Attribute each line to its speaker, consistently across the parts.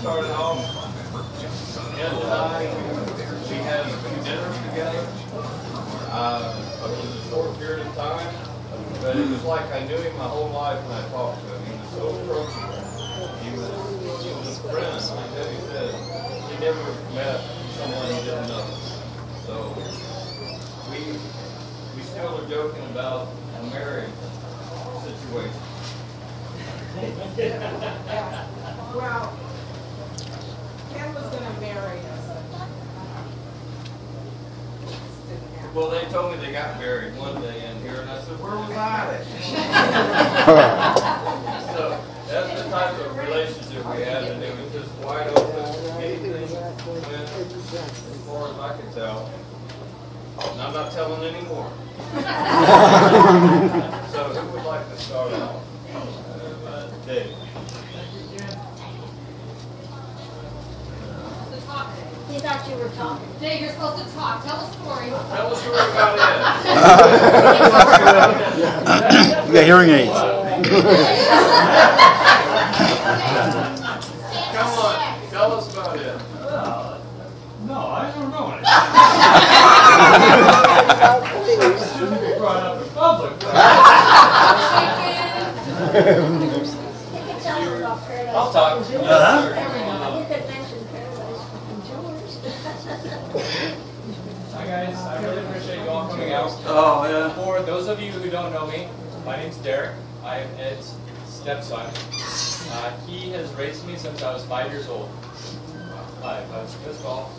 Speaker 1: started off, Ed and I, we had a few dinners together. It was a short period of time, but it was like I knew him my whole life when I talked to him. He was so approachable. He was a friend. Like Debbie said, he never met someone he didn't know. So we still are joking about a marriage situation.
Speaker 2: Well, Ken was going to marry us.
Speaker 1: Well, they told me they got married one day in here, and I said, where was I? So that's the type of relationship we had, and it was just wide open. Anything went as far as I could tell. And I'm not telling anymore. So who would like to start off? Dave.
Speaker 3: He thought you were talking.
Speaker 4: Dave, you're supposed to talk. Tell a story.
Speaker 1: Tell us story about it.
Speaker 5: You got hearing aids.
Speaker 1: Come on, tell us about it.
Speaker 6: No, I don't know anything. It shouldn't be brought up in public.
Speaker 3: You can tell him about Paradise.
Speaker 1: I'll talk.
Speaker 3: You could mention Paradise and George.
Speaker 7: Hi guys, I really appreciate you all coming out.
Speaker 1: Oh, yeah.
Speaker 7: For those of you who don't know me, my name's Derek. I am Ed's stepson. He has raised me since I was 5 years old. I was this tall.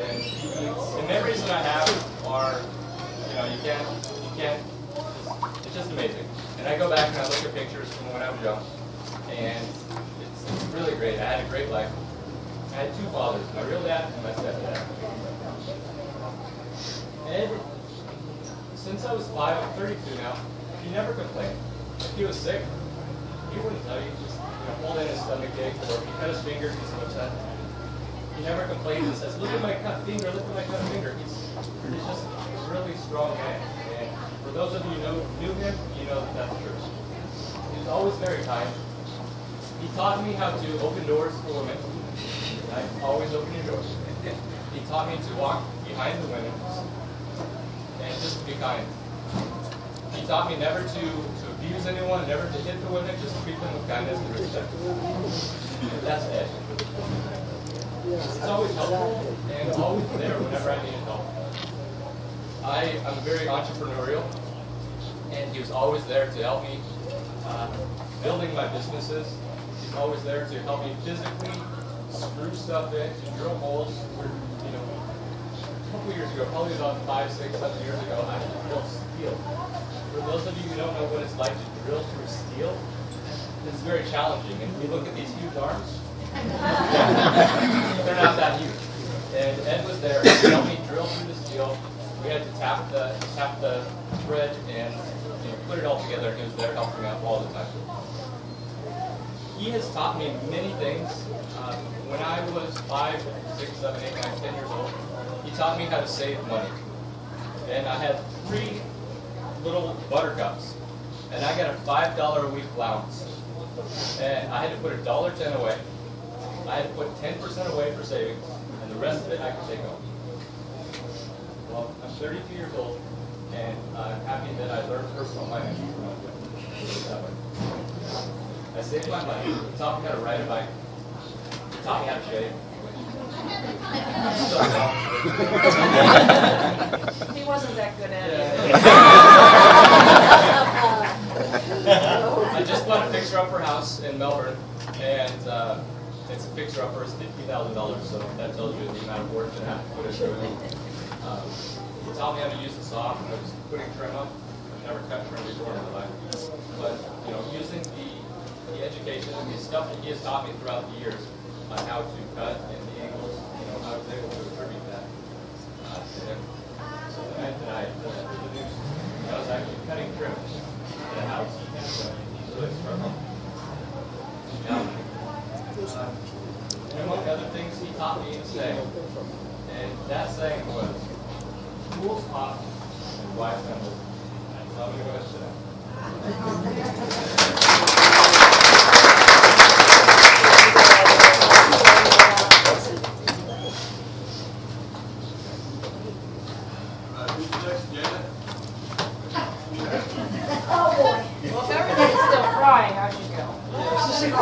Speaker 7: And the memories that I have are, you can't, it's just amazing. And I go back and I look at pictures from when I was young, and it's really great. I had a great life. I had two fathers, my real dad and my stepdad. Ed, since I was 5, I'm 32 now, he never complained. If he was sick, he wouldn't tell you. Just hold in his stomach ache, or if he cut his finger, he's so upset. He never complains and says, look at my cut finger, look at my cut finger. He's just a really strong man. And for those of you who knew him, you know that that's true. He was always very kind. He taught me how to open doors for women. Right? Always open your doors. He taught me to walk behind the women and just to be kind. He taught me never to abuse anyone, never to hit the women, just treat them with kindness and respect. And that's Ed. He's always helpful and always there whenever I needed help. I am very entrepreneurial, and he was always there to help me building my businesses. He's always there to help me physically screw stuff in, to drill holes. A couple years ago, probably about 5, 6, 7 years ago, I drilled steel. For those of you who don't know what it's like to drill through steel, it's very challenging. And if you look at these huge arms, they're not that huge. And Ed was there to help me drill through the steel. We had to tap the thread and put it all together, and he was there helping out all the time. He has taught me many things. When I was 5, 6, 7, 8, 9, 10 years old, he taught me how to save money. And I had 3 little buttercups, and I got a $5 a week allowance. And I had to put $1.10 away. I had to put 10% away for savings, and the rest of it I could take home. Well, I'm 32 years old, and I'm happy that I learned personal finance from my dad. I saved my money. He taught me how to ride a bike. He taught me how to shave.
Speaker 2: He wasn't that good at it.
Speaker 7: I just bought a fixer-upper house in Melbourne, and it's a fixer-upper. It's $50,000, so that tells you the amount of work that I have to put into it. He taught me how to use the saw when I was putting trim up. I've never cut trim before in my life, but using the education and the stuff that he has taught me throughout the years on how to cut and the angles, I was able to attribute that to him. So the night that I introduced, I was actually cutting trim in the house, and he's really struggling. And among other things, he taught me a saying, and that saying was, "Fools talk and wise men listen." So I'm going to go ahead and sit down.
Speaker 5: I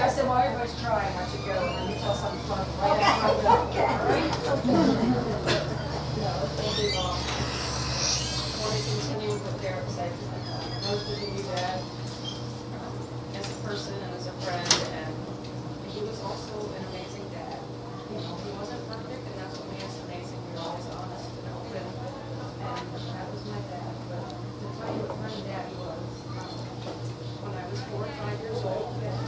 Speaker 5: said, well, everybody's trying, I should go, and let me tell something fun.
Speaker 3: Okay, okay.
Speaker 5: No, it's gonna be long. I want to continue what Derek said. Most of you Dad, as a person and as a friend, and he was also an amazing dad. You know, he wasn't perfect, and that's what made us amazing. We were always honest and open, and that was my dad. But to tell you what kind of dad he was, when I was 4 or 5 years old, you know,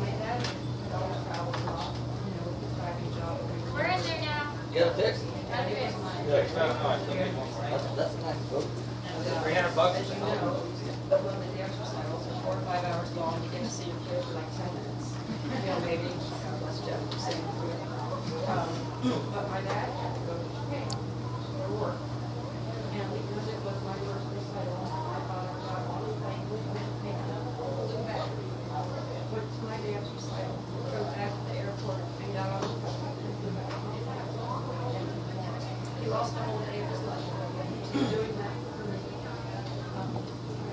Speaker 5: my dad had always traveled a lot, you know, with his driving job.
Speaker 4: We're in there now.
Speaker 8: Get it fixed?
Speaker 5: That is my.
Speaker 7: Yeah, it's kind of nice.
Speaker 8: That's a nice book.
Speaker 7: $300 bucks.
Speaker 5: As you know, but when the exercises are 4 or 5 hours long, you get to see your kid for like 10 minutes. You know, maybe, unless Jeff was saying through it. But my dad had to go to Japan for work. And because it was my first recital, I thought I got all the things with Japan, flew back. Went to my dance recital, drove back to the airport, and got on the plane and flew back to Japan. He lost a whole day of his life doing that for me.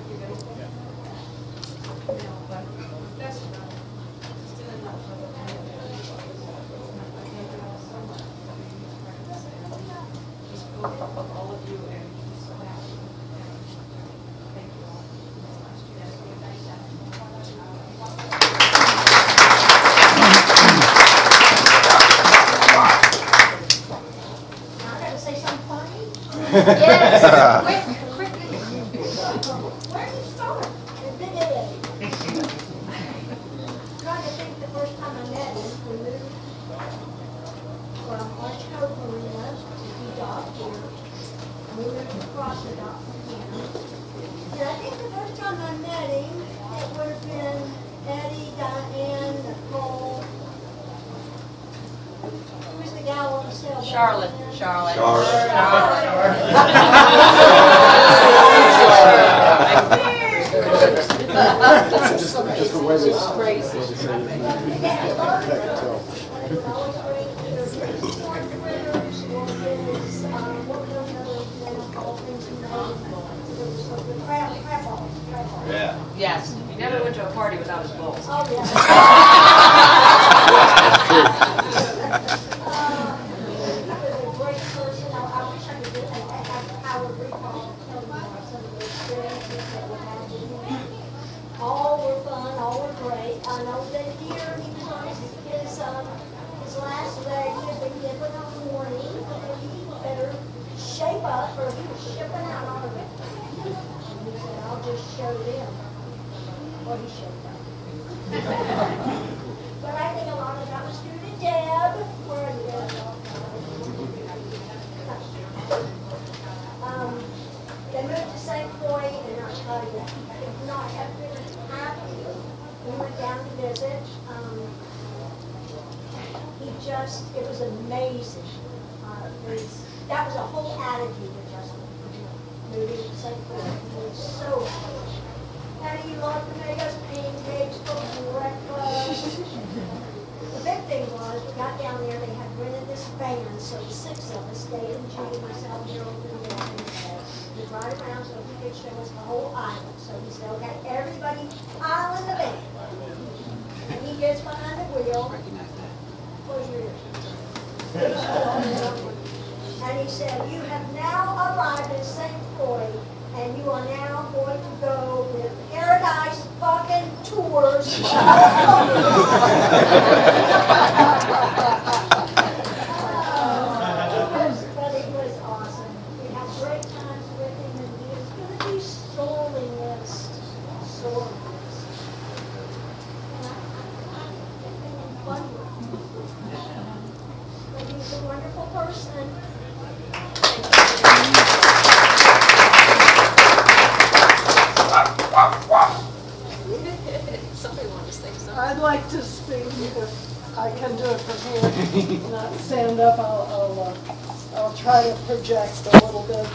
Speaker 5: You guys? You know, but that's not, still enough for the kind of man he was. I thank you all so much for being his friends, and he's spoken of all of you, and he's so happy. And thank you all.
Speaker 3: Now I gotta say something funny.
Speaker 4: Yes, quick, quickly.
Speaker 3: Where do you start? The Big Ed. Trying to think the first time I met him, we moved from Orange Cove Marina to the dock here. And we moved across the dock from here. And I think the first time I met him, it would have been Eddie, Diane, Nicole. Who was the gal on the sailboat?
Speaker 5: Charlotte.
Speaker 9: Just the way this.
Speaker 5: Crazy.
Speaker 8: Yeah.
Speaker 5: Yes, he never went to a party without his bowls.
Speaker 3: Oh, yeah. He was a great person. I wish I could do it. I would recall telling you some of the experiences that we had with him. All were fun, all were great. I know that here he was on his last leg. He had been given a warning that he better shape up or he was shipping out on a bit. And he said, I'll just show them what he showed up. But I think a lot of that was due to Deb. Where are you, Deb? They moved to St. Croix, and I'll tell you, I could not have been happy. We went down to visit. It was amazing. That was a whole attitude adjustment for him, moving to St. Croix. He was so happy. And he loved tomatoes, pancakes, for breakfast. The big thing was, we got down there, they had rented this van, so the 6 of us, Dave and Judy, myself, Gerald, and we'd ride around so he could show us the whole island. So he said, okay, everybody pile in the van. And he gets behind the wheel. Close your ears. And he said, you have now arrived in St. Croix, and you are now going to go with Paradise fucking Tours. But it was awesome. We had great times with him, and he was going to be sorely missed. Sorely missed. And I think they had fun with him. But he's a wonderful person.
Speaker 5: Somebody wanted to say something.
Speaker 10: I'd like to speak if I can do it from here, not stand up. I'll try to project a little bit.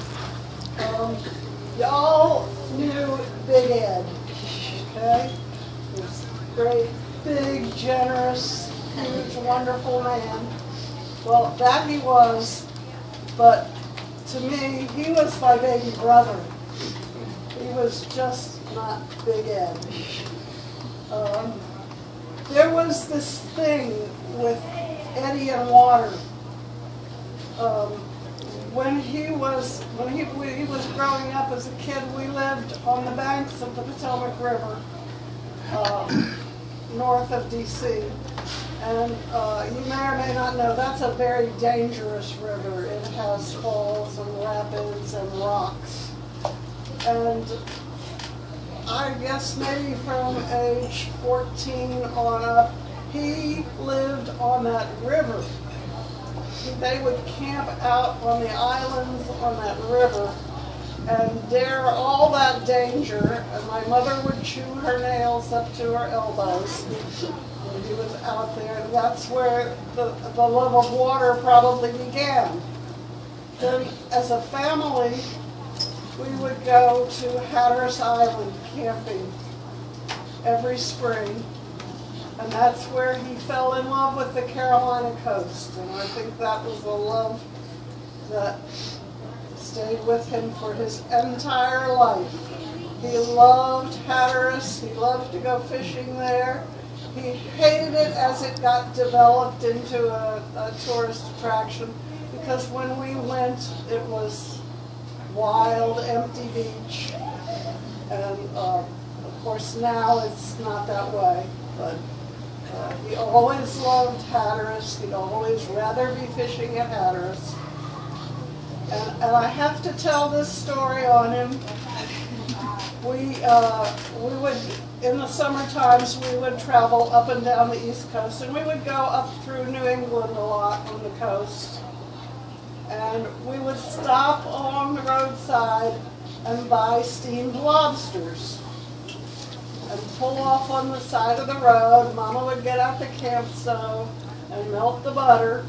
Speaker 10: Y'all knew Big Ed, okay? He's great, big, generous, huge, wonderful man. Well, that he was, but to me, he was my baby brother. He was just not Big Ed. There was this thing with Eddie and water. When he was growing up as a kid, we lived on the banks of the Potomac River, north of D.C. And you may or may not know, that's a very dangerous river. It has falls and rapids and rocks. And I guess maybe from age 14 on up, he lived on that river. They would camp out on the islands on that river and dare all that danger, and my mother would chew her nails up to her elbows when he was out there, and that's where the love of water probably began. Then as a family, we would go to Hatteras Island camping every spring. And that's where he fell in love with the Carolina coast. And I think that was the love that stayed with him for his entire life. He loved Hatteras. He loved to go fishing there. He hated it as it got developed into a tourist attraction, because when we went, it was wild, empty beach. And of course now it's not that way. But he always loved Hatteras. He'd always rather be fishing at Hatteras. And I have to tell this story on him. We would, in the summer times, we would travel up and down the East Coast, and we would go up through New England a lot on the coast. And we would stop along the roadside and buy steamed lobsters and pull off on the side of the road. Mama would get out the camp stove and melt the butter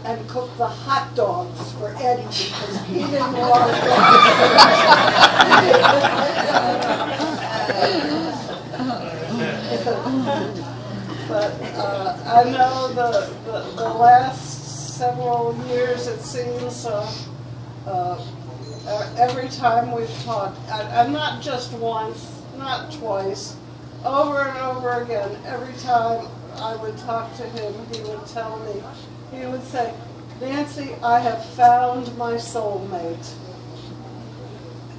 Speaker 10: and cook the hot dogs for Eddie, because he didn't want to cook. But I know the last several years, it seems, every time we've talked, and not just once, not twice, over and over again, every time I would talk to him, he would tell me, he would say, "Nancy, I have found my soulmate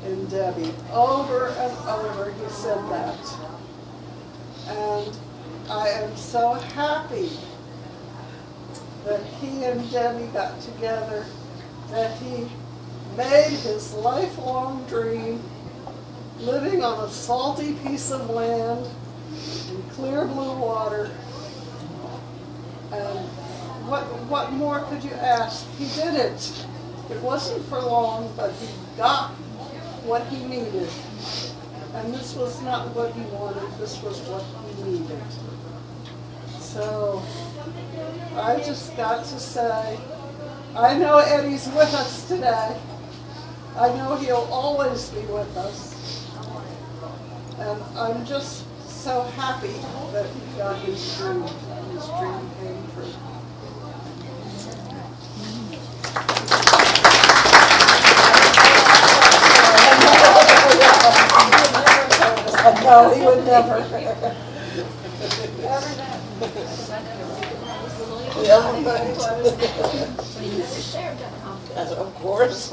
Speaker 10: in Debbie." Over and over he said that. And I am so happy that he and Debbie got together, that he made his lifelong dream, living on a salty piece of land in clear blue water. And what more could you ask? He did it. It wasn't for long, but he got what he needed. And this was not what he wanted, this was what he needed. So I just got to say, I know Eddie's with us today. I know he'll always be with us. And I'm just so happy that he got his dream. His dream came true. No, he would never. Of course.